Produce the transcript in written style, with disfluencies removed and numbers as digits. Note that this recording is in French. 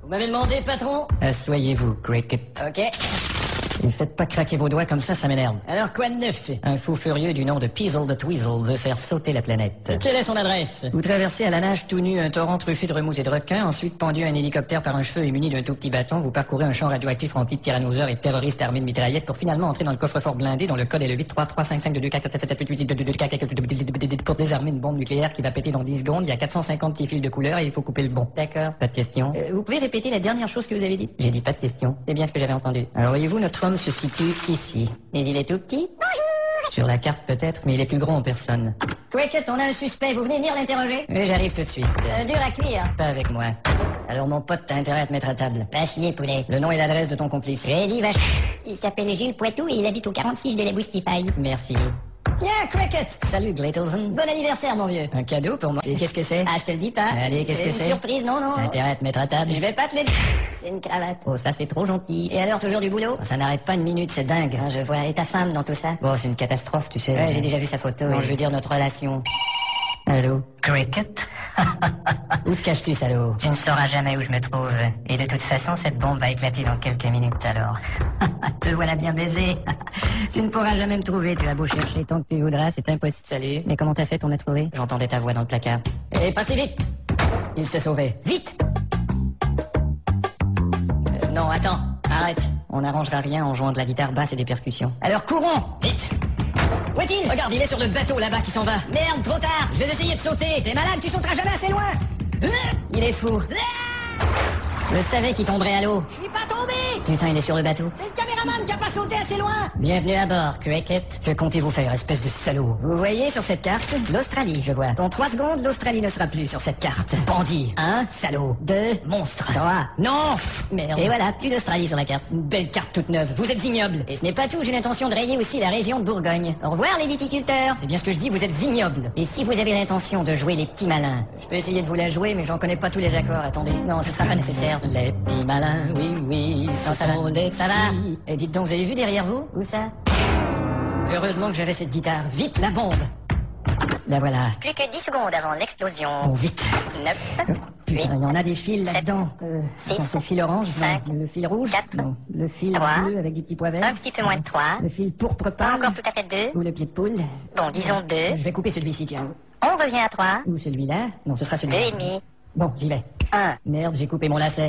Vous m'avez demandé, patron? Asseyez-vous, Cricket. Ok. Ne faites pas craquer vos doigts comme ça m'énerve. Alors quoi de neuf? Un fou furieux du nom de Peasel de Tweezle veut faire sauter la planète. Et quelle est son adresse? Vous traversez à la nage tout nu un torrent truffé de remous et de requins, ensuite pendu à un hélicoptère par un cheveu et muni d'un tout petit bâton, vous parcourez un champ radioactif rempli de tyrannosaures et de terroristes armés de mitraillettes pour finalement entrer dans le coffre-fort blindé dont le code est le 8335522447788 pour désarmer une bombe nucléaire qui va péter dans 10 secondes. Il y a 450 petits fils de couleur et il faut couper le bon. D'accord, pas de question. Vous pouvez répéter la dernière chose que vous avez dit? J'ai dit pas de question. C'est bien ce que j'avais entendu. Alors voyez-vous, notre homme se situe ici. Mais il est tout petit? Bonjour. Sur la carte peut-être, mais il est plus gros en personne. Cricket, on a un suspect, vous venez venir l'interroger? Oui, j'arrive tout de suite. Dur à cuire. Pas avec moi. Alors mon pote, t'as intérêt à te mettre à table. Va chier, poulet. Le nom et l'adresse de ton complice. J'ai dit vache. Il s'appelle Gilles Poitou et il habite au 46 de la Boustify. Merci. Tiens, Cricket. Salut, Glittleson. Bon anniversaire, mon vieux. Un cadeau pour moi. Et qu'est-ce que c'est? Ah, je te le dis pas. Allez, qu'est-ce que c'est? Une surprise, non. T'as intérêt à te mettre à table. Je vais pas te le... C'est une cravate. Oh, ça c'est trop gentil. Et alors, toujours du boulot? Ça n'arrête pas une minute, c'est dingue. Hein, je vois. Et ta femme dans tout ça? Bon, c'est une catastrophe, tu sais. Ouais, j'ai déjà vu sa photo. Non, et... je veux dire notre relation. Allô? Cricket? Où te caches-tu, salaud? Tu ne sauras jamais où je me trouve. Et de toute façon, cette bombe va éclater dans quelques minutes alors. Te voilà bien baisé. Tu ne pourras jamais me trouver, tu as beau chercher tant que tu voudras, c'est impossible. Salut. Mais comment t'as fait pour me trouver? J'entendais ta voix dans le placard. Et passez vite! Il s'est sauvé. Vite! Non, attends, arrête. On n'arrangera rien en jouant de la guitare basse et des percussions. Alors courons! Vite! Où est-il? Regarde, il est sur le bateau là-bas qui s'en va. Merde, trop tard! Je vais essayer de sauter! T'es malade, tu sauteras jamais assez loin! Il est fou. Je savais qu'il tomberait à l'eau. Je suis pas tombé! Putain, il est sur le bateau. C'est le caméraman qui a pas sauté assez loin! Bienvenue à bord, Cricket. Que comptez-vous faire, espèce de salaud? Vous voyez sur cette carte l'Australie, je vois. Dans 3 secondes, l'Australie ne sera plus sur cette carte. Bandit! 1, salaud. 2, Monstre! 3. Non! Merde! Et voilà, plus d'Australie sur la carte. Une belle carte toute neuve, vous êtes ignoble! Et ce n'est pas tout, j'ai l'intention de rayer aussi la région de Bourgogne. Au revoir les viticulteurs. C'est bien ce que je dis, vous êtes vignoble! Et si vous avez l'intention de jouer les petits malins? Je peux essayer de vous la jouer, mais j'en connais pas tous les accords, attendez. Non, ce sera pas nécessaire. Les petits malins, oui, Non, ça va. Ça va. Et dites donc, vous avez vu derrière vous? Où ça? Heureusement que j'avais cette guitare. Vite, la bombe! La voilà. Plus que 10 secondes avant l'explosion. Bon, vite. 9, Putain, il y en a des fils là-dedans. six, Attends, c'est le fil orange, cinq, non. Le fil rouge, 4, non. Le fil 3, bleu avec des petits pois verts. un petit peu moins de 3. Le fil pourpre Pas pâle. encore tout à fait 2. Ou le pied de poule. Bon, disons 2. Je vais couper celui-ci, tiens. On revient à 3. Ou celui-là. Non, ce sera 2 celui-là. et demi. Bon, j'y vais. 1. Merde, j'ai coupé mon lacet.